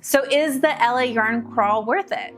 So is the LA Yarn Crawl worth it?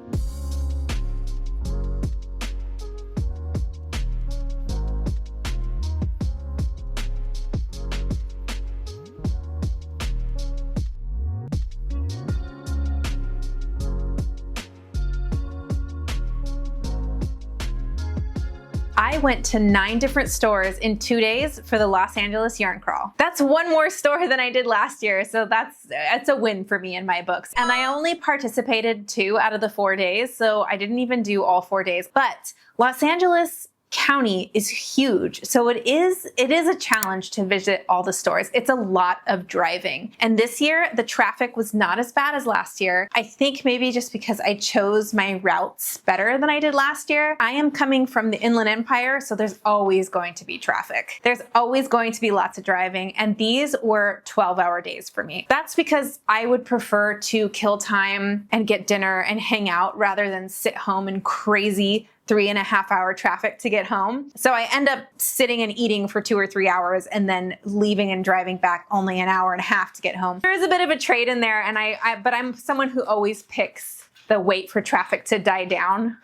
I went to 9 different stores in 2 days for the Los Angeles Yarn Crawl. That's 1 more store than I did last year, so that's a win for me in my books. And I only participated 2 out of the 4 days, so I didn't even do all 4 days. But Los Angeles County is huge, so it is a challenge to visit all the stores. It's a lot of driving. And this year, the traffic was not as bad as last year. I think maybe just because I chose my routes better than I did last year. I am coming from the Inland Empire, so there's always going to be traffic. There's always going to be lots of driving, and these were 12-hour days for me. That's because I would prefer to kill time and get dinner and hang out rather than sit home in crazy 3.5-hour traffic to get home. So I end up sitting and eating for 2 or 3 hours and then leaving and driving back only 1.5 hours to get home. There is a bit of a trade in there, and but I'm someone who always picks the wait for traffic to die down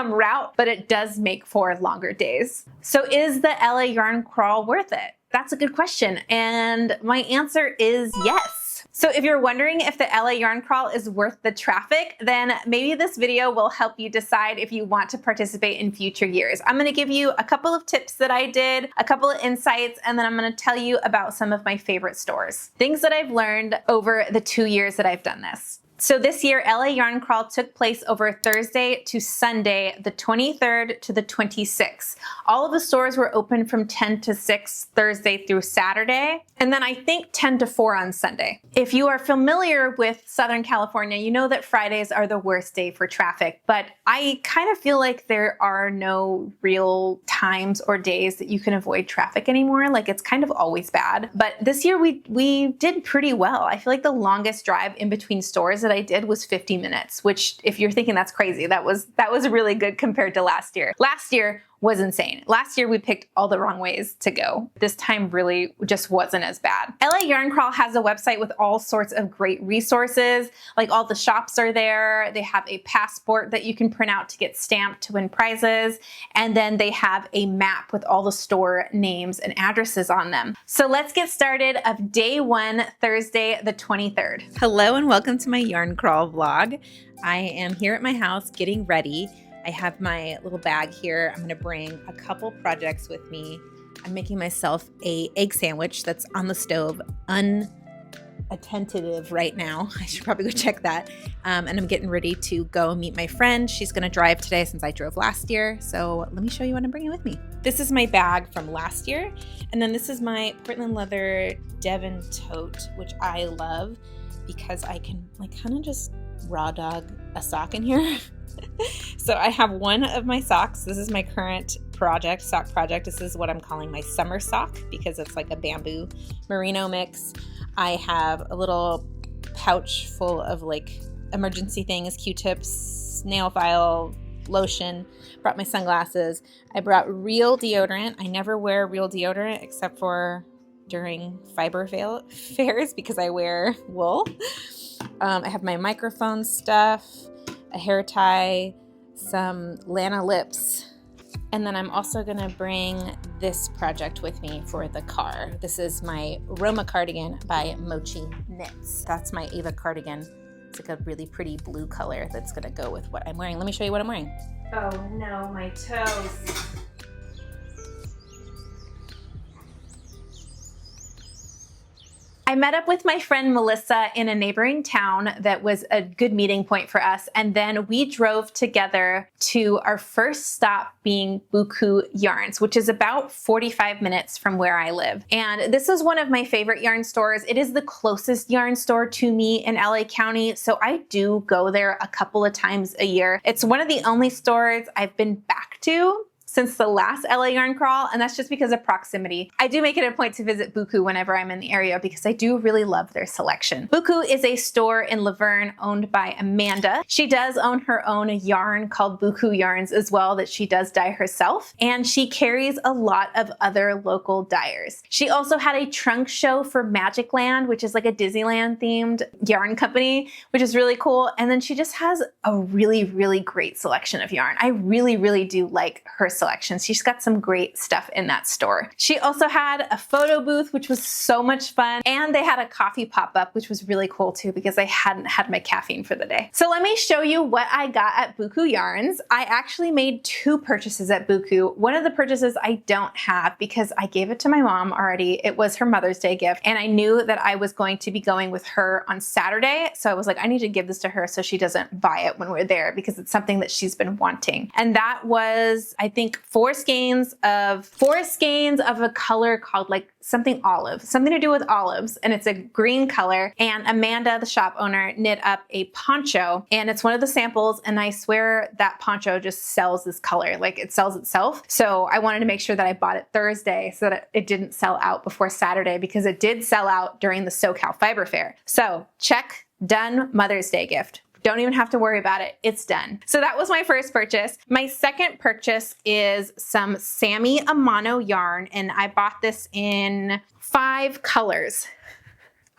route, but it does make for longer days. So is the LA Yarn Crawl worth it? That's a good question, and my answer is yes. So if you're wondering if the LA Yarn Crawl is worth the traffic, then maybe this video will help you decide if you want to participate in future years. I'm gonna give you a couple of tips that I did, a couple of insights, and then I'm gonna tell you about some of my favorite stores. Things that I've learned over the 2 years that I've done this. So this year, LA Yarn Crawl took place over Thursday to Sunday, the 23rd to the 26th. All of the stores were open from 10 to 6 Thursday through Saturday, and then I think 10 to 4 on Sunday. If you are familiar with Southern California, you know that Fridays are the worst day for traffic, but I kind of feel like there are no real times or days that you can avoid traffic anymore. Like, it's kind of always bad. But this year we did pretty well. I feel like the longest drive in between stores that I did was 50 minutes, which, if you're thinking that's crazy, that was really good compared to last year. Last year was insane. Last year we picked all the wrong ways to go. This time really just wasn't as bad. LA Yarn Crawl has a website with all sorts of great resources. Like, all the shops are there. They have a passport that you can print out to get stamped to win prizes. And then they have a map with all the store names and addresses on them. So let's get started of day 1, Thursday, the 23rd. Hello and welcome to my Yarn Crawl vlog. I am here at my house getting ready. I have my little bag here. I'm gonna bring a couple projects with me. I'm making myself an egg sandwich that's on the stove, unattentive right now. I should probably go check that. And I'm getting ready to go meet my friend. She's gonna drive today since I drove last year. So let me show you what I'm bringing with me. This is my bag from last year. And then this is my Portland leather Devon tote, which I love because I can kind of just raw dog a sock in here. So I have one of my socks. This is my current sock project. This is what I'm calling my summer sock because it's like a bamboo merino mix. I have a little pouch full of emergency things, Q-tips, nail file, lotion. Brought my sunglasses. I brought real deodorant. I never wear real deodorant except for during fiber fairs because I wear wool. I have my microphone stuff, a hair tie, some Lana lips, and then I'm also gonna bring this project with me for the car. This is my Roma cardigan by Mochi Knits. That's my Ava cardigan. It's like a really pretty blue color that's gonna go with what I'm wearing. Let me show you what I'm wearing. Oh no, my toes. I met up with my friend Melissa in a neighboring town that was a good meeting point for us, and then we drove together to our first stop being Buku Yarns, which is about 45 minutes from where I live. And this is one of my favorite yarn stores. It is the closest yarn store to me in LA County, so I do go there a couple of times a year. It's one of the only stores I've been back to since the last LA Yarn Crawl, and that's just because of proximity. I do make it a point to visit Buku whenever I'm in the area because I do really love their selection. Buku is a store in Laverne owned by Amanda. She does own her own yarn called Buku Yarns as well that she does dye herself, and she carries a lot of other local dyers. She also had a trunk show for Magicland, which is like a Disneyland themed yarn company, which is really cool. And then she just has a really, really great selection of yarn. I really, really do like her selection. She's got some great stuff in that store. She also had a photo booth, which was so much fun. And they had a coffee pop-up, which was really cool too, because I hadn't had my caffeine for the day. So let me show you what I got at Buku Yarns. I actually made 2 purchases at Buku. One of the purchases I don't have because I gave it to my mom already. It was her Mother's Day gift, and I knew that I was going to be going with her on Saturday. So I was like, I need to give this to her so she doesn't buy it when we're there because it's something that she's been wanting. And that was, I think, 4 skeins of a color called like something olive, something to do with olives. And it's a green color. And Amanda, the shop owner, knit up a poncho, and it's one of the samples. And I swear that poncho just sells this color, like it sells itself. So I wanted to make sure that I bought it Thursday so that it didn't sell out before Saturday, because it did sell out during the SoCal Fiber Fair. So check, done, Mother's Day gift. Don't even have to worry about it. It's done. So that was my first purchase. My second purchase is some Sammy Amano yarn, and I bought this in 5 colors.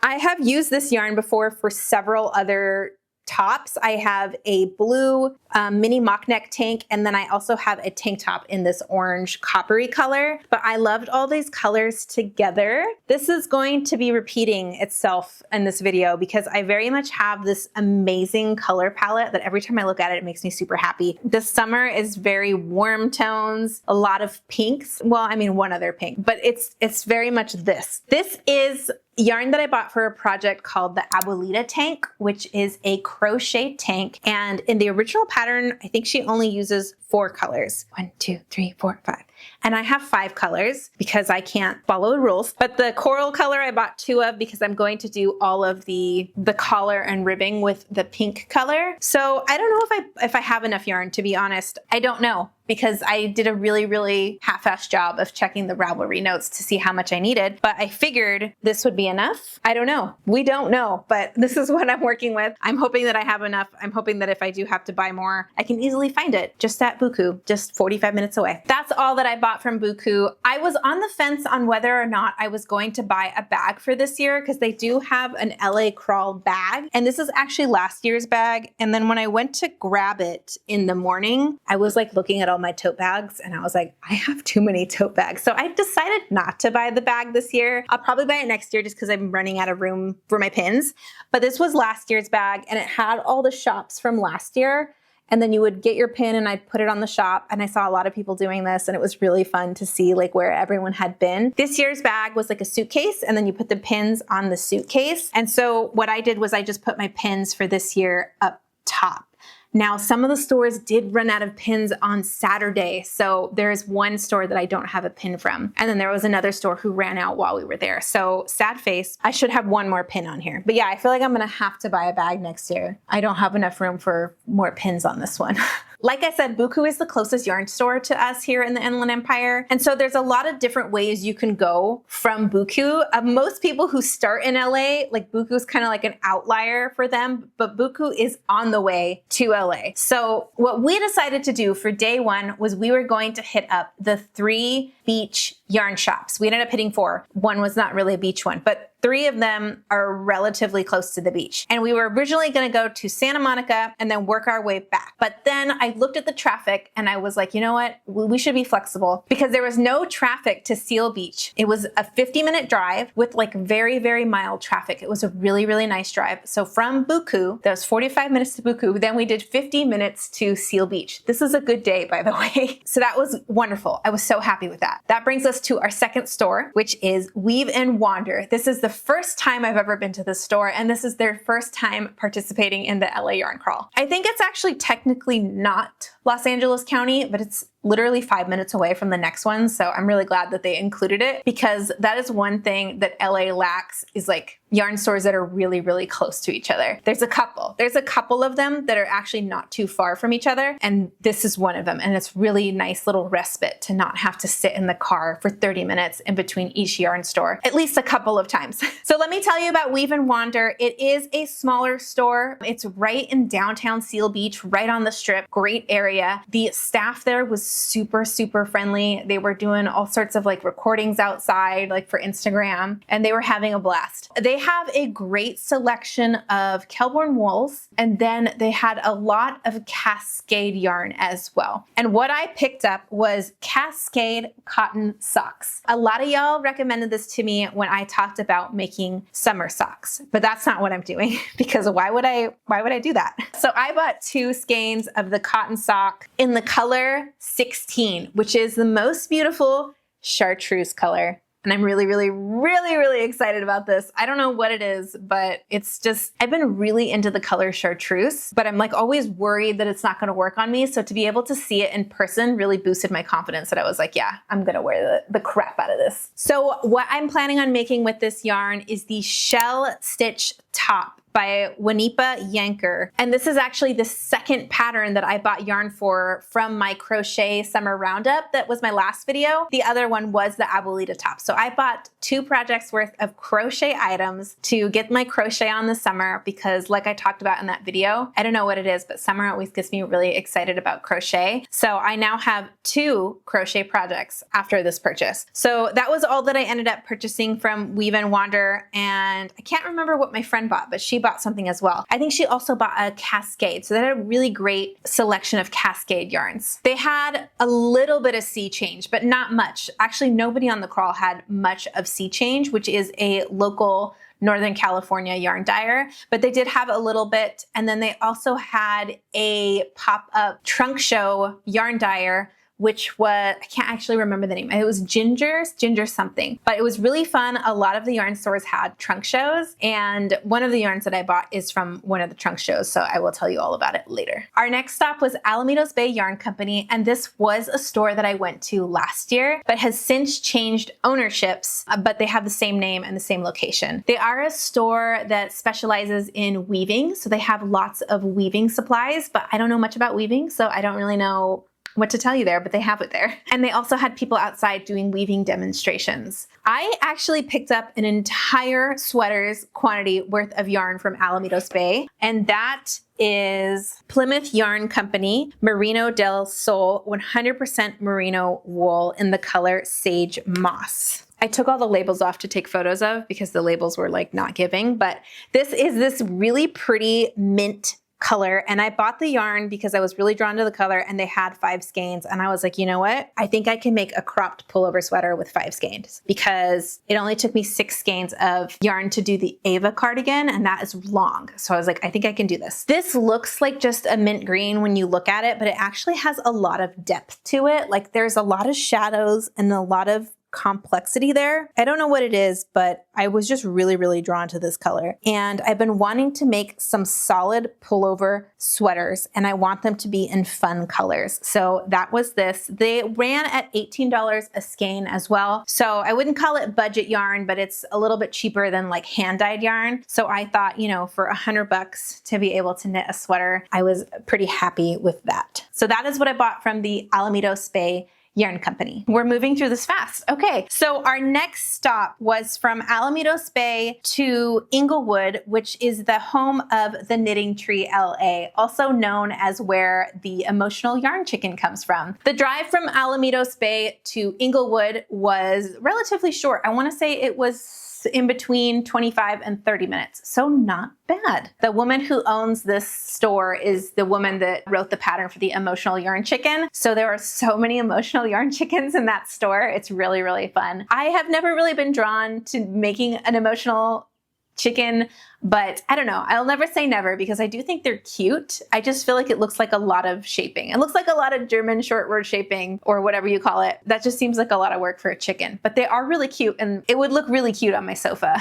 I have used this yarn before for several other tops. I have a blue mini mock neck tank, and then I also have a tank top in this orange coppery color, but I loved all these colors together. This is going to be repeating itself in this video because I very much have this amazing color palette that every time I look at it, it makes me super happy. This summer is very warm tones, a lot of pinks. Well, I mean, one other pink, but it's very much this. This is yarn that I bought for a project called the Abuelita tank, which is a crochet tank. And in the original pattern, I think she only uses 4 colors. 1, 2, 3, 4, 5. And I have 5 colors because I can't follow the rules. But the coral color I bought 2 of because I'm going to do all of the collar and ribbing with the pink color. So I don't know if I have enough yarn, to be honest. I don't know, because I did a really, really half-assed job of checking the Ravelry notes to see how much I needed, but I figured this would be enough. I don't know. We don't know, but this is what I'm working with. I'm hoping that I have enough. I'm hoping that if I do have to buy more, I can easily find it just at Buku, just 45 minutes away. That's all that I bought from Buku. I was on the fence on whether or not I was going to buy a bag for this year because they do have an LA Crawl bag, and this is actually last year's bag. And then when I went to grab it in the morning, I was like looking at all my tote bags and I was like, I have too many tote bags. So I decided not to buy the bag this year. I'll probably buy it next year just because I'm running out of room for my pins. But this was last year's bag, and it had all the shops from last year. And then you would get your pin and I'd put it on the shop, and I saw a lot of people doing this, and it was really fun to see like where everyone had been. This year's bag was like a suitcase, and then you put the pins on the suitcase. And so what I did was I just put my pins for this year up top. Now, some of the stores did run out of pins on Saturday, so there's one store that I don't have a pin from. And then there was another store who ran out while we were there. So sad face, I should have one more pin on here. But yeah, I feel like I'm gonna have to buy a bag next year. I don't have enough room for more pins on this one. Like I said, Buku is the closest yarn store to us here in the Inland Empire. And so there's a lot of different ways you can go from Buku. Most people who start in LA, like Buku is kind of like an outlier for them, but Buku is on the way to LA. So what we decided to do for day 1 was we were going to hit up the 3 beach yarn shops. We ended up hitting 4. One was not really a beach one, but 3 of them are relatively close to the beach. And we were originally gonna go to Santa Monica and then work our way back. But then I looked at the traffic and I was like, you know what? We should be flexible, because there was no traffic to Seal Beach. It was a 50-minute drive with like very, very mild traffic. It was a really, really nice drive. So from Buku, that was 45 minutes to Buku. Then we did 50 minutes to Seal Beach. This is a good day, by the way. So that was wonderful. I was so happy with that. That brings us to our second store, which is Weave and Wander. This is the first time I've ever been to this store, and this is their first time participating in the LA Yarn Crawl. I think it's actually technically not Los Angeles County, but it's literally 5 minutes away from the next one. So I'm really glad that they included it, because that is one thing that LA lacks, is like yarn stores that are really, really close to each other. There's a couple of them that are actually not too far from each other. And this is one of them. And it's really nice little respite to not have to sit in the car for 30 minutes in between each yarn store, at least a couple of times. So let me tell you about Weave and Wander. It is a smaller store. It's right in downtown Seal Beach, right on the strip. Great area. The staff there was super, super friendly. They were doing all sorts of like recordings outside, like for Instagram, and they were having a blast. They have a great selection of Kelbourne wools, and then they had a lot of Cascade yarn as well. And what I picked up was Cascade cotton socks. A lot of y'all recommended this to me when I talked about making summer socks, but that's not what I'm doing, because why would I do that? So I bought 2 skeins of the cotton sock in the color 16, which is the most beautiful chartreuse color. And I'm really, really, really, really excited about this. I don't know what it is, but it's just, I've been really into the color chartreuse, but I'm like always worried that it's not going to work on me. So to be able to see it in person really boosted my confidence that I was like, yeah, I'm going to wear the crap out of this. So what I'm planning on making with this yarn is the shell stitch top by Wanipa Yanker. And this is actually the second pattern that I bought yarn for from my crochet summer roundup. That was my last video. The other one was the Abuelita top. So I bought 2 projects worth of crochet items to get my crochet on this summer, because like I talked about in that video, I don't know what it is, but summer always gets me really excited about crochet. So I now have 2 crochet projects after this purchase. So that was all that I ended up purchasing from Weave and Wander. And I can't remember what my friend bought, but she bought something as well. I think she also bought a Cascade. So they had a really great selection of Cascade yarns. They had a little bit of sea change, but not much. Actually, nobody on the crawl had much of sea change, which is a local Northern California yarn dyer, but they did have a little bit. And then they also had a pop-up trunk show yarn dyer, which was, I can't actually remember the name. It was Ginger something, but it was really fun. A lot of the yarn stores had trunk shows, and one of the yarns that I bought is from one of the trunk shows, so I will tell you all about it later. Our next stop was Alamitos Bay Yarn Company, and this was a store that I went to last year, but has since changed ownerships, but they have the same name and the same location. They are a store that specializes in weaving, so they have lots of weaving supplies, but I don't know much about weaving, so I don't really know what to tell you there, but they have it there. And they also had people outside doing weaving demonstrations. I actually picked up an entire sweater's quantity worth of yarn from Alamitos Bay, and that is Plymouth Yarn Company Merino del Sol 100% merino wool in the color Sage Moss. I took all the labels off to take photos of because the labels were like not giving, but this is this really pretty mint color. And I bought the yarn because I was really drawn to the color, and they had 5 skeins. And I was like, you know what? I think I can make a cropped pullover sweater with 5 skeins, because it only took me 6 skeins of yarn to do the Ava cardigan, and that is long. So I was like, I think I can do this. This looks like just a mint green when you look at it, but it actually has a lot of depth to it. Like there's a lot of shadows and a lot of complexity there. I don't know what it is, but I was just really, really drawn to this color. And I've been wanting to make some solid pullover sweaters, and I want them to be in fun colors. So that was this. They ran at $18 a skein as well. So I wouldn't call it budget yarn, but it's a little bit cheaper than like hand-dyed yarn. So I thought, you know, for $100 to be able to knit a sweater, I was pretty happy with that. So that is what I bought from the Alamitos Bay Yarn Company. We're moving through this fast. Okay, so our next stop was from Alamitos Bay to Inglewood, which is the home of the Knitting Tree LA, also known as where the emotional yarn chicken comes from. The drive from Alamitos Bay to Inglewood was relatively short. I want to say it was in between 25 and 30 minutes. So not bad. The woman who owns this store is the woman that wrote the pattern for the emotional yarn chicken. So there are so many emotional yarn chickens in that store. It's really, really fun. I have never really been drawn to making an emotional chicken. but I don't know. I'll never say never because I do think they're cute. I just feel like it looks like a lot of shaping. It looks like a lot of German short word shaping or whatever you call it. That just seems like a lot of work for a chicken, but they are really cute and it would look really cute on my sofa.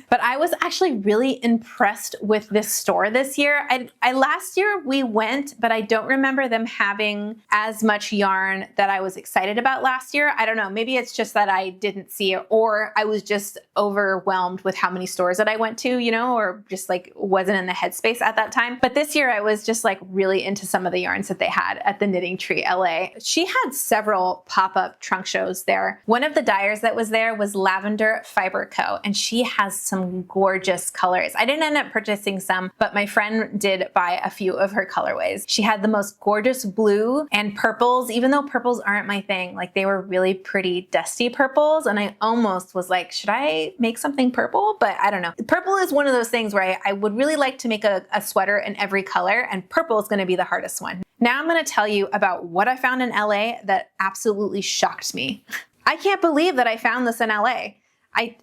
But I was actually really impressed with this store this year. Last year we went, but I don't remember them having as much yarn that I was excited about last year. I don't know. Maybe it's just that I didn't see it or I was just overwhelmed with how many stores that I went to, you know, or just like wasn't in the headspace at that time. But this year I was just like really into some of the yarns that they had at the Knitting Tree LA. She had several pop-up trunk shows there. One of the dyers that was there was Lavender Fiber Co. And she has some gorgeous colors. I didn't end up purchasing some, but my friend did buy a few of her colorways. She had the most gorgeous blue and purples, even though purples aren't my thing. Like they were really pretty dusty purples. And I almost was like, should I make something purple? But I don't know. Purple is one of those things where I would really like to make a sweater in every color, and purple is going to be the hardest one. Now I'm going to tell you about what I found in LA that absolutely shocked me. I can't believe that I found this in LA.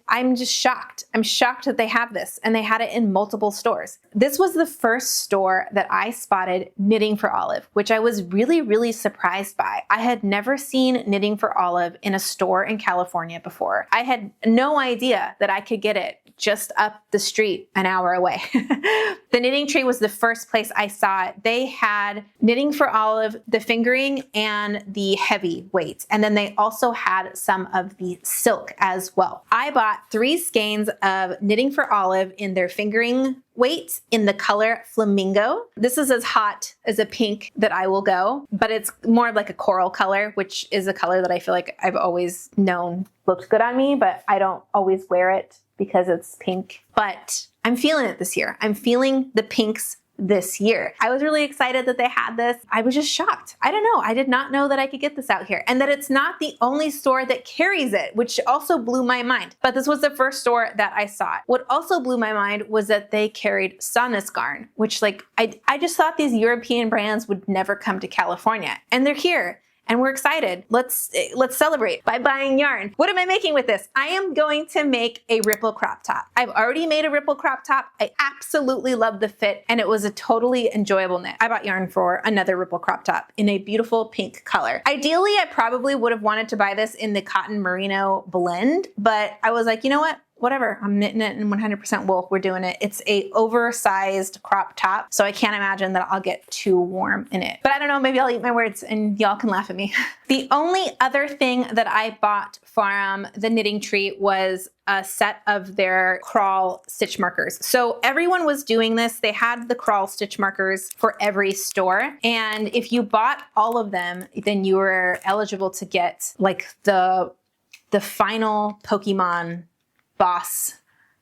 I'm just shocked. I'm shocked that they have this and they had it in multiple stores. This was the first store that I spotted Knitting for Olive, which I was really, really surprised by. I had never seen Knitting for Olive in a store in California before. I had no idea that I could get it just up the street an hour away. The Knitting Tree was the first place I saw it. They had Knitting for Olive, the fingering and the heavy weight. And then they also had some of the silk as well. I bought 3 skeins of Knitting for Olive in their fingering weight in the color Flamingo. This is as hot as a pink that I will go, but it's more like a coral color, which is a color that I feel like I've always known looks good on me, but I don't always wear it because it's pink. But I'm feeling it this year. I'm feeling the pinks this year. I was really excited that they had this. I was just shocked. I don't know. I did not know that I could get this out here and that it's not the only store that carries it, which also blew my mind. But this was the first store that I saw it. What also blew my mind was that they carried Sonnesgarn, which like, I just thought these European brands would never come to California, and they're here. And we're excited. Let's celebrate by buying yarn. What am I making with this? I am going to make a ripple crop top. I've already made a ripple crop top. I absolutely love the fit and it was a totally enjoyable knit. I bought yarn for another ripple crop top in a beautiful pink color. Ideally, I probably would have wanted to buy this in the cotton merino blend, but I was like, you know what? Whatever, I'm knitting it in 100% wool. We're doing it. It's a oversized crop top, so I can't imagine that I'll get too warm in it. But I don't know, maybe I'll eat my words and y'all can laugh at me. The only other thing that I bought from the Knitting Tree was a set of their crawl stitch markers. So everyone was doing this. They had the crawl stitch markers for every store. And if you bought all of them, then you were eligible to get like the final Pokemon boss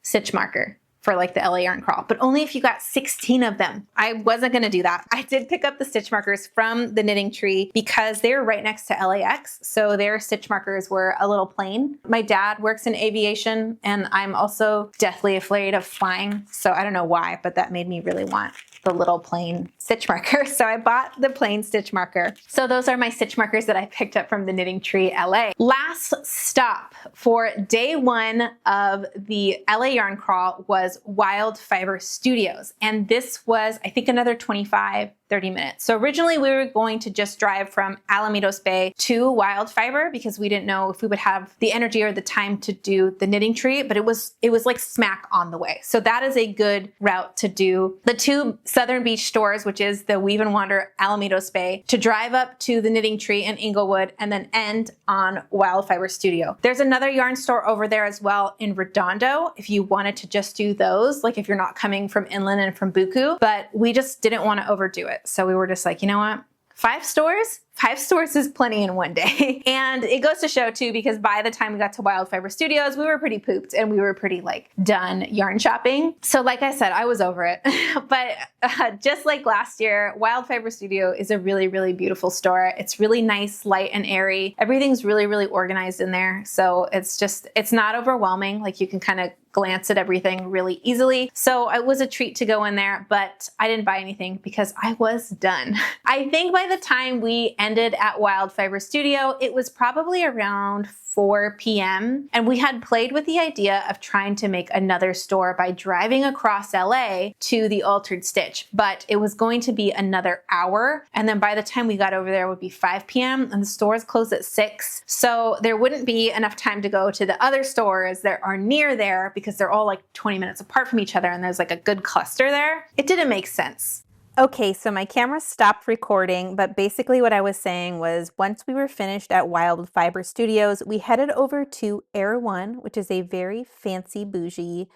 stitch marker for like the LAYARNCRAWL, but only if you got 16 of them. I wasn't gonna do that. I did pick up the stitch markers from the Knitting Tree because they were right next to LAX, so their stitch markers were a little plain. My dad works in aviation and I'm also deathly afraid of flying, so I don't know why, but that made me really want the little plain stitch marker. So I bought the plain stitch marker. So those are my stitch markers that I picked up from the Knitting Tree LA. Last stop for day 1 of the LAYARNCRAWL was Wild Fiber Studios. And this was, I think, another 25, 30 minutes. So originally we were going to just drive from Alamitos Bay to Wild Fiber because we didn't know if we would have the energy or the time to do the Knitting Tree, but it was like smack on the way. So that is a good route to do the 2 Southern Beach stores, which is the Weave and Wander Alamitos Bay, to drive up to the Knitting Tree in Inglewood and then end on Wild Fiber Studio. There's another yarn store over there as well in Redondo if you wanted to just do those, like if you're not coming from inland and from Buku, but we just didn't want to overdo it. So we were just like, you know what? 5 stores? 5 stores is plenty in one day. And it goes to show too, because by the time we got to Wild Fiber Studios, we were pretty pooped and we were pretty like done yarn shopping. So like I said, I was over it. But just like last year, Wild Fiber Studio is a really, really beautiful store. It's really nice, light and airy. Everything's really, really organized in there. So it's not overwhelming. Like you can kind of glance at everything really easily. So it was a treat to go in there, but I didn't buy anything because I was done. I think by the time we ended at Wild Fiber Studio. It was probably around 4 p.m. and we had played with the idea of trying to make another store by driving across LA to the Altered Stitch, but it was going to be another hour. And then by the time we got over there, it would be 5 p.m. and the stores closed at 6. So there wouldn't be enough time to go to the other stores that are near there because they're all like 20 minutes apart from each other and there's like a good cluster there. It didn't make sense. Okay, so my camera stopped recording, but basically what I was saying was once we were finished at Wild Fiber Studios, we headed over to Air One, which is a very fancy bougie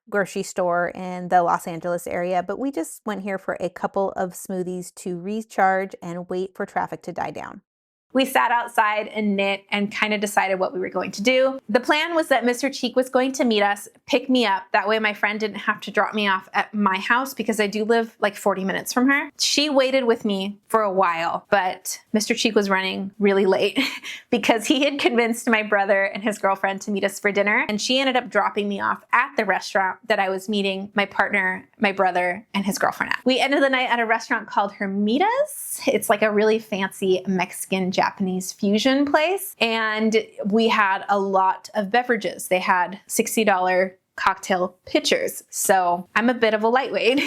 grocery store in the Los Angeles area, but we just went here for a couple of smoothies to recharge and wait for traffic to die down. We sat outside and knit and kind of decided what we were going to do. The plan was that Mr. Cheek was going to meet us, pick me up. That way my friend didn't have to drop me off at my house because I do live like 40 minutes from her. She waited with me for a while, but Mr. Cheek was running really late because he had convinced my brother and his girlfriend to meet us for dinner. And she ended up dropping me off at the restaurant that I was meeting my partner, my brother, and his girlfriend at. We ended the night at a restaurant called Hermitas. It's like a really fancy Mexican Japanese fusion place. And we had a lot of beverages. They had $60 cocktail pitchers. So I'm a bit of a lightweight,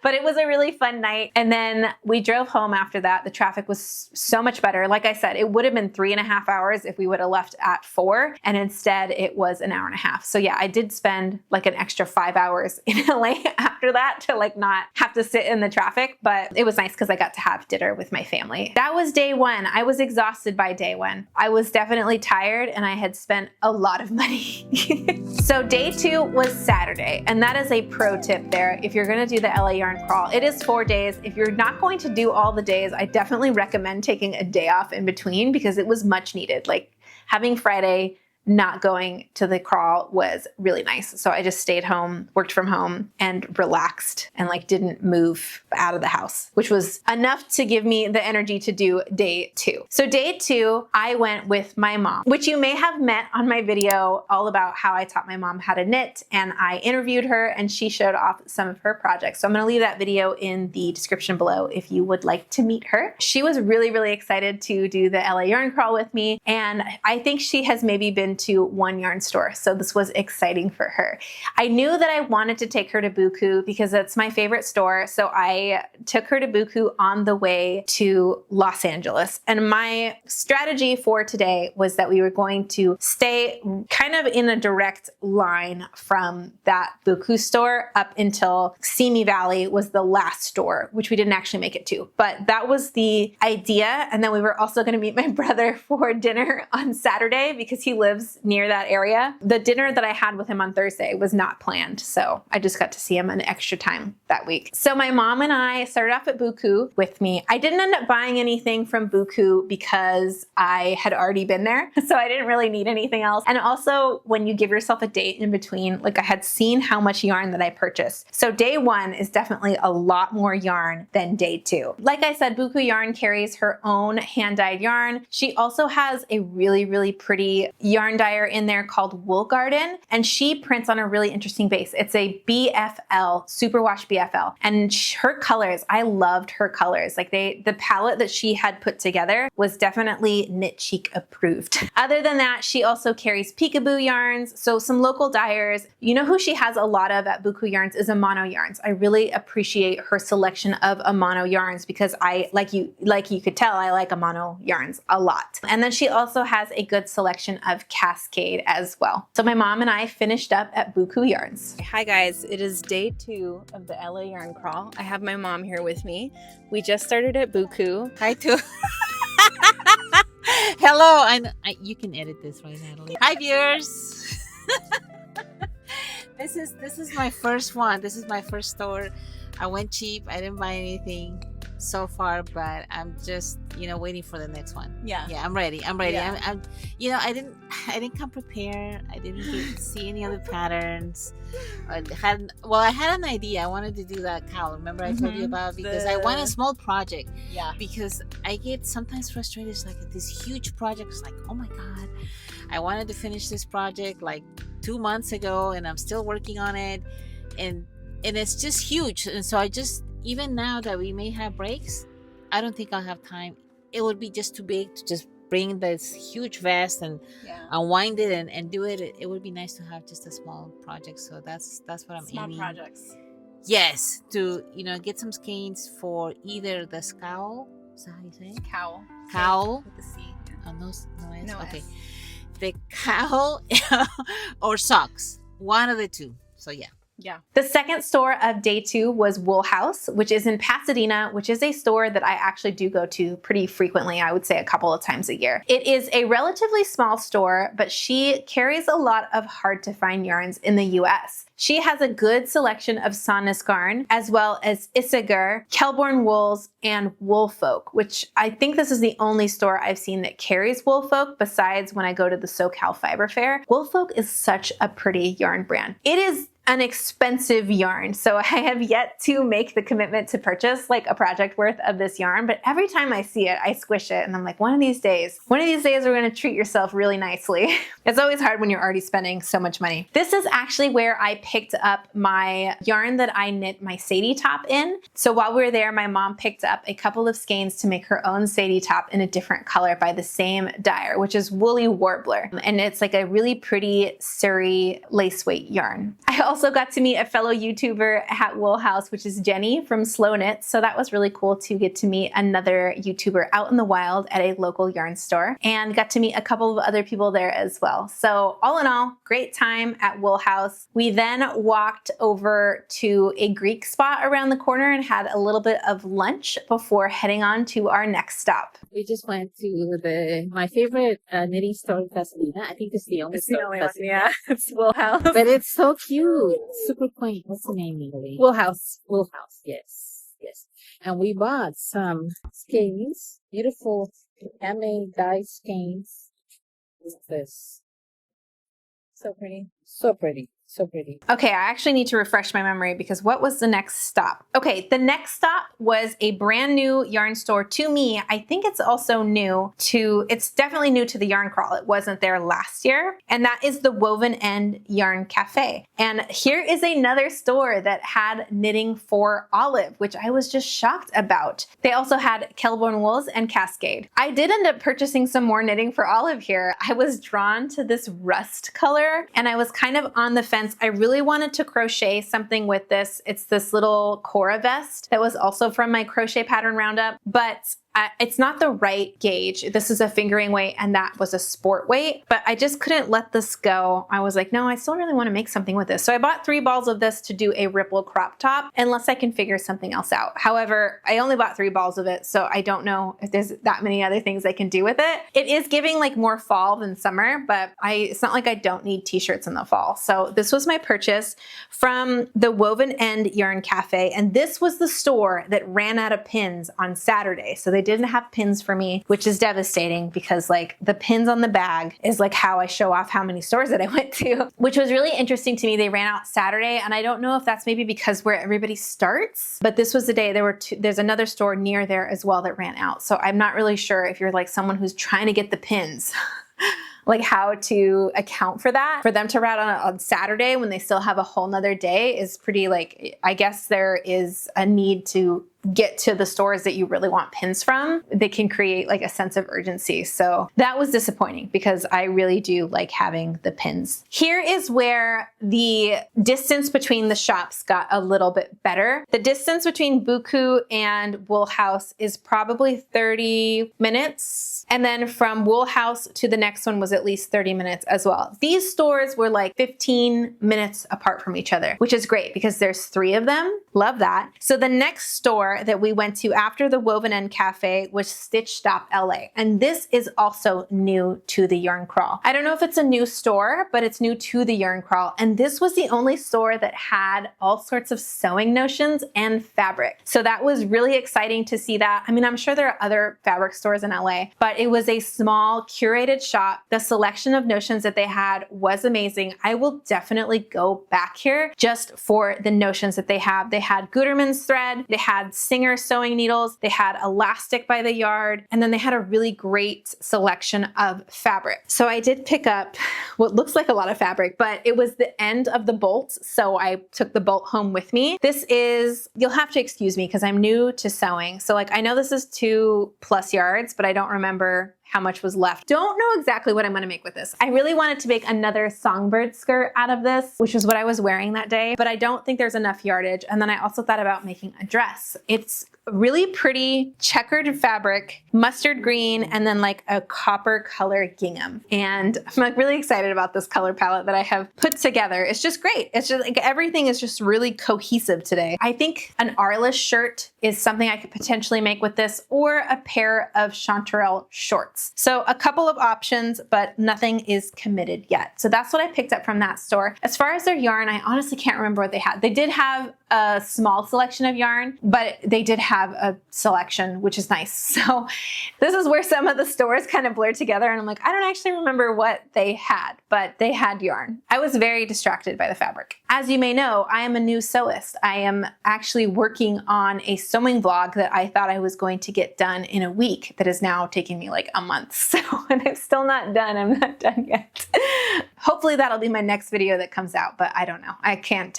but it was a really fun night. And then we drove home after that. The traffic was so much better. Like I said, it would have been 3.5 hours if we would have left at 4. And instead it was an hour and a half. So yeah, I did spend like an extra 5 hours in LA after that to like not have to sit in the traffic, but it was nice because I got to have dinner with my family. That was day 1. I was exhausted by day 1. I was definitely tired and I had spent a lot of money. So day 2 was Saturday, and that is a pro tip there. If you're gonna do the LA Yarn Crawl, it is 4 days. If you're not going to do all the days, I definitely recommend taking a day off in between because it was much needed. Like having Friday not going to the crawl was really nice. So I just stayed home, worked from home, and relaxed and like didn't move out of the house, which was enough to give me the energy to do day 2. So day 2, I went with my mom, which you may have met on my video all about how I taught my mom how to knit, and I interviewed her and she showed off some of her projects. So I'm gonna leave that video in the description below if you would like to meet her. She was really, really excited to do the LA Yarn Crawl with me, and I think she has maybe been to one yarn store. So this was exciting for her. I knew that I wanted to take her to Buku because it's my favorite store. So I took her to Buku on the way to Los Angeles. And my strategy for today was that we were going to stay kind of in a direct line from that Buku store up until Simi Valley was the last store, which we didn't actually make it to. But that was the idea. And then we were also going to meet my brother for dinner on Saturday because he lives near that area. The dinner that I had with him on Thursday was not planned, so I just got to see him an extra time that week. So my mom and I started off at Buku with me. I didn't end up buying anything from Buku because I had already been there, so I didn't really need anything else. And also, when you give yourself a date in between, like I had seen how much yarn that I purchased. So day 1 is definitely a lot more yarn than day 2. Like I said, Buku Yarn carries her own hand-dyed yarn. She also has a really, really pretty yarn dyer in there called Wool Garden, and she prints on a really interesting base. It's a BFL, superwash BFL, and her colors, I loved her colors. Like the palette that she had put together was definitely Knit Chic approved. Other than that, she also carries peekaboo yarns, so some local dyers. You know who she has a lot of at Buku Yarns is Amano Yarns. I really appreciate her selection of Amano yarns because I, like you could tell, I like Amano yarns a lot. And then she also has a good selection of Cascade as well. So my mom and I finished up at Buku Yarns. Hi guys, it is day 2 of the LA Yarn Crawl. I have my mom here with me. We just started at Buku. Hi too. Hello, you can edit this, right, Natalie? Hi viewers. This is my first one. This is my first store. I went cheap. I didn't buy anything so far, but I'm just waiting for the next one. Yeah, I'm ready. Yeah. I'm I didn't come prepared. I didn't see any other patterns. I had an idea. I wanted to do that cowl. Remember I told you about, because I want a small project. Yeah, because I get sometimes frustrated. It's like this huge project. It's like, oh my god, I wanted to finish this project like 2 months ago, and I'm still working on it, and it's just huge. And so I just, even now that we may have breaks, I don't think I'll have time it would be just too big to just bring this huge vest and unwind it and do it. It would be nice to have just a small project. So that's what I'm aiming. Small projects. Yes, to get some skeins for either the scowl. Is that how you say it? Cowl. Cowl. With the C. Oh, no, S. Okay. S. The cowl or socks. One of the two. So yeah. Yeah. The second store of day 2 was Wool House, which is in Pasadena, which is a store that I actually do go to pretty frequently. I would say a couple of times a year. It is a relatively small store, but she carries a lot of hard to find yarns in the US. She has a good selection of Sonnesgarn, as well as Isager, Kelborn Wools, and Woolfolk, which I think this is the only store I've seen that carries Woolfolk besides when I go to the SoCal Fiber Fair. Woolfolk is such a pretty yarn brand. It is an expensive yarn, so I have yet to make the commitment to purchase like a project worth of this yarn, but every time I see it, I squish it and I'm like, one of these days we're gonna treat yourself really nicely. It's always hard when you're already spending so much money. This is actually where I picked up my yarn that I knit my Sadie top in. So while we were there, my mom picked up a couple of skeins to make her own Sadie top in a different color by the same dyer, which is Woolly Warbler. And it's like a really pretty Surrey lace weight yarn. I also got to meet a fellow YouTuber at Wool House, which is Jenny from Slow Knits. So that was really cool to get to meet another YouTuber out in the wild at a local yarn store, and got to meet a couple of other people there as well. So all in all, great time at Wool House. We then walked over to a Greek spot around the corner and had a little bit of lunch before heading on to our next stop. We just went to my favorite knitting store in Pasadena. I think it's the only store in Pasadena. Yeah, it's Wool House. But it's so cute. Super quaint. What's the name, Natalie? Wool House. Wool House, yes. Yes. And we bought some skeins. Beautiful handmade dyed skeins. What's this? So pretty. So pretty. So pretty. Okay, I actually need to refresh my memory because what was the next stop? Okay, the next stop was a brand new yarn store to me. I think it's also new to, it's definitely new to the LAYARNCRAWL. It wasn't there last year. And that is the Woven End Yarn Cafe. And here is another store that had knitting for Olive, which I was just shocked about. They also had Kelborn Wools and Cascade. I did end up purchasing some more knitting for Olive here. I was drawn to this rust color and I was kind of on the fence. I really wanted to crochet something with this. It's this little Cora vest that was also from my crochet pattern roundup, but it's not the right gauge. This is a fingering weight and that was a sport weight, but I just couldn't let this go. I was like, no, I still really want to make something with this. So I bought 3 balls of this to do a ripple crop top unless I can figure something else out. However, I only bought 3 balls of it, so I don't know if there's that many other things I can do with it. It is giving like more fall than summer, but it's not like I don't need t-shirts in the fall. So this was my purchase from the Woven End Yarn Cafe, and this was the store that ran out of pins on Saturday. So they didn't have pins for me, which is devastating because like the pins on the bag is like how I show off how many stores that I went to, which was really interesting to me. They ran out Saturday, and I don't know if that's maybe because where everybody starts, but this was the day there's another store near there as well that ran out. So I'm not really sure if you're like someone who's trying to get the pins. Like how to account for that. For them to run out on Saturday when they still have a whole nother day is pretty like, I guess there is a need to get to the stores that you really want pins from. They can create like a sense of urgency. So that was disappointing because I really do like having the pins. Here is where the distance between the shops got a little bit better. The distance between Buku and Wool House is probably 30 minutes. And then from Wool House to the next one was at least 30 minutes as well. These stores were like 15 minutes apart from each other, which is great because there's 3 of them. Love that. So the next store that we went to after the Woven End Cafe was Stitch Stop LA. And this is also new to the LAYARNCRAWL. I don't know if it's a new store, but it's new to the LAYARNCRAWL. And this was the only store that had all sorts of sewing notions and fabric. So that was really exciting to see that. I mean, I'm sure there are other fabric stores in LA, but but it was a small curated shop. The selection of notions that they had was amazing. I will definitely go back here just for the notions that they have. They had Gutermann's thread, they had Singer sewing needles, they had elastic by the yard, and then they had a really great selection of fabric. So I did pick up what looks like a lot of fabric, but it was the end of the bolt, so I took the bolt home with me. This is, you'll have to excuse me because I'm new to sewing. So like I know this is 2+ yards, but I don't remember how much was left. Don't know exactly what I'm gonna make with this. I really wanted to make another songbird skirt out of this, which is what I was wearing that day, but I don't think there's enough yardage. And then I also thought about making a dress. It's really pretty checkered fabric, mustard green, and then like a copper color gingham. And I'm like really excited about this color palette that I have put together. It's just great. It's just like everything is just really cohesive today. I think an Arliss shirt is something I could potentially make with this, or a pair of chanterelle shorts. So a couple of options, but nothing is committed yet. So that's what I picked up from that store. As far as their yarn, I honestly can't remember what they had. They did have a small selection of yarn, but they did have a selection, which is nice. So this is where some of the stores kind of blur together, and I'm like, I don't actually remember what they had, but they had yarn. I was very distracted by the fabric. As you may know, I am a new sewist. I am actually working on a sewing vlog that I thought I was going to get done in a week that is now taking me like a month. So, and I'm still not done. I'm not done yet. Hopefully that'll be my next video that comes out, but I don't know. I couldn't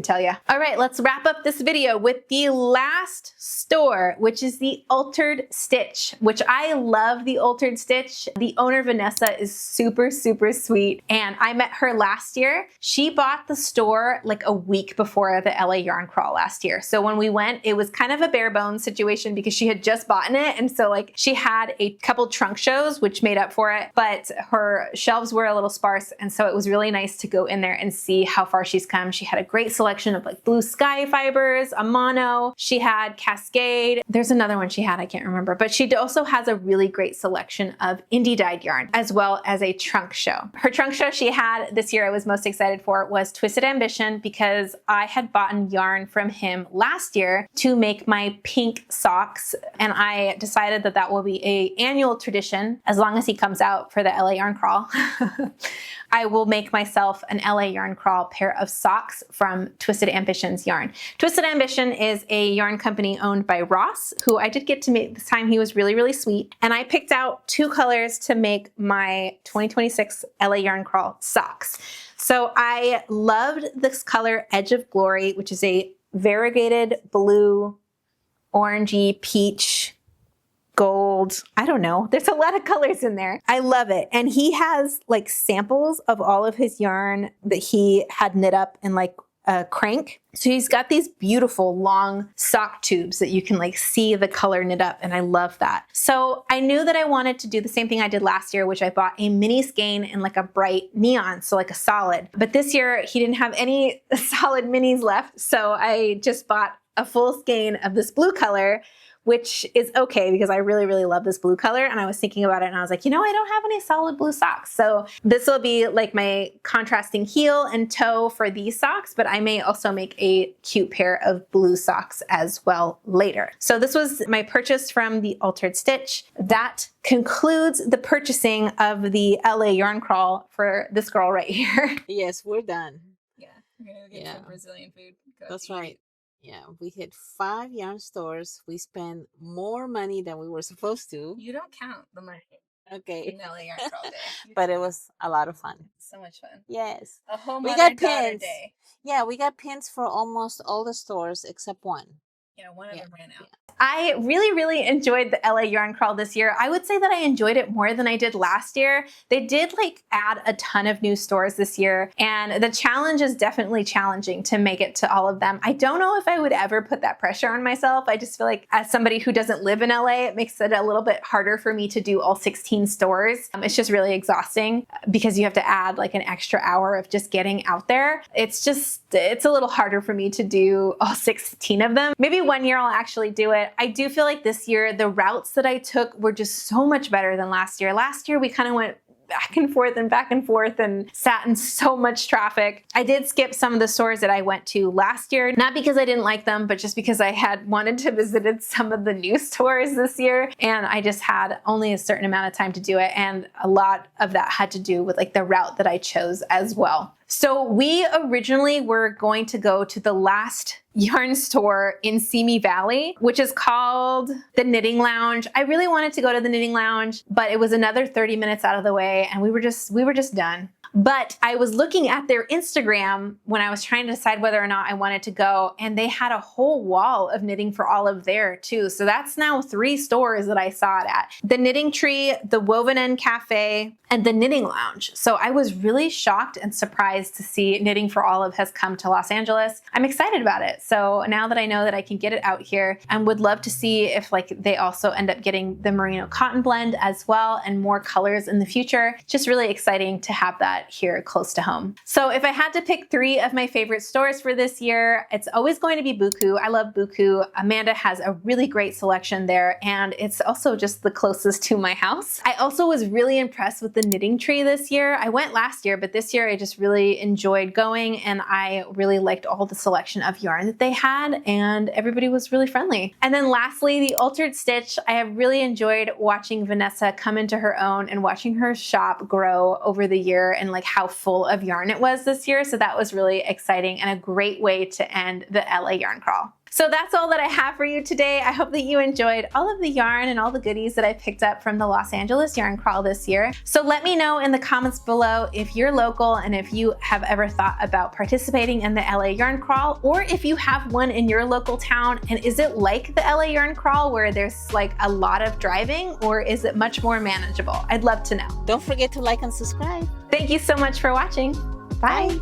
tell you. All right, let's wrap up this video with the last store, which is the Altered Stitch, which I love the Altered Stitch. The owner, Vanessa, is super, super sweet. And I met her last year. She bought the store like a week before the LA Yarn Crawl last year. So when we went, it was kind of a bare bones situation because she had just bought it. And so like she had a couple trunk shows, which made up for it, but her shelves were a little sparse. And so it was really nice to go in there and see how far she's come. She had a great selection of like blue sky fibers, a mono. She had Cascade. There's another one she had, I can't remember, but she also has a really great selection of indie dyed yarn, as well as a trunk show. Her trunk show she had this year I was most excited for was Twisted Ambition, because I had bought yarn from him last year to make my pink socks. And I decided that that will be an annual tradition as long as he comes out for the LA Yarn Crawl. I will make myself an LA Yarn Crawl pair of socks from Twisted Ambition's yarn. Twisted Ambition is a yarn company owned by Ross, who I did get to meet this time. He was really, really sweet. And I picked out 2 colors to make my 2026 LA Yarn Crawl socks. So I loved this color Edge of Glory, which is a variegated blue, orangey, peach, gold. I don't know. There's a lot of colors in there. I love it. And he has like samples of all of his yarn that he had knit up in like a crank. So he's got these beautiful long sock tubes that you can like see the color knit up. And I love that. So I knew that I wanted to do the same thing I did last year, which I bought a mini skein in like a bright neon. So like a solid, but this year he didn't have any solid minis left. So I just bought a full skein of this blue color, which is okay because I really, really love this blue color. And I was thinking about it and I was like, you know, I don't have any solid blue socks. So this will be like my contrasting heel and toe for these socks, but I may also make a cute pair of blue socks as well later. So this was my purchase from the Altered Stitch. That concludes the purchasing of the LA Yarn Crawl for this girl right here. Yes, we're done. Yeah, we're gonna get some Brazilian food. That's right. Yeah, we hit 5 yarn stores. We spent more money than we were supposed to. You don't count the money. Okay. In LA Yarn Crawl Day. But it was a lot of fun. So much fun. Yes. A whole we got mother-daughter pins. day. Yeah, we got pins for almost all the stores except one. Yeah, one of them ran out. I really, really enjoyed the LA Yarn Crawl this year. I would say that I enjoyed it more than I did last year. They did like add a ton of new stores this year, and the challenge is definitely challenging to make it to all of them. I don't know if I would ever put that pressure on myself. I just feel like as somebody who doesn't live in LA, it makes it a little bit harder for me to do all 16 stores. It's just really exhausting because you have to add like an extra hour of just getting out there. It's a little harder for me to do all 16 of them. Maybe one year I'll actually do it. I do feel like this year, the routes that I took were just so much better than last year. Last year, we kind of went back and forth and sat in so much traffic. I did skip some of the stores that I went to last year, not because I didn't like them, but just because I had wanted to visit some of the new stores this year, and I just had only a certain amount of time to do it, and a lot of that had to do with like the route that I chose as well. So we originally were going to go to the last yarn store in Simi Valley, which is called the Knitting Lounge. I really wanted to go to the Knitting Lounge, but it was another 30 minutes out of the way, and we were just done. But I was looking at their Instagram when I was trying to decide whether or not I wanted to go, and they had a whole wall of Knitting for Olive there too. So that's now 3 stores that I saw it at. The Knitting Tree, the Woven End Cafe, and the Knitting Lounge. So I was really shocked and surprised to see Knitting for Olive has come to Los Angeles. I'm excited about it. So now that I know that I can get it out here, and would love to see if like they also end up getting the merino cotton blend as well and more colors in the future. Just really exciting to have that here close to home. So if I had to pick 3 of my favorite stores for this year, it's always going to be Buku. I love Buku. Amanda has a really great selection there, and it's also just the closest to my house. I also was really impressed with the Knitting Tree this year. I went last year, but this year I just really enjoyed going, and I really liked all the selection of yarn that they had, and everybody was really friendly. And then lastly, the Altered Stitch. I have really enjoyed watching Vanessa come into her own and watching her shop grow over the year, and like how full of yarn it was this year. So that was really exciting and a great way to end the LA Yarn Crawl. So that's all that I have for you today. I hope that you enjoyed all of the yarn and all the goodies that I picked up from the Los Angeles Yarn Crawl this year. So let me know in the comments below if you're local and if you have ever thought about participating in the LA Yarn Crawl, or if you have one in your local town, and is it like the LA Yarn Crawl where there's like a lot of driving, or is it much more manageable? I'd love to know. Don't forget to like and subscribe. Thank you so much for watching. Bye.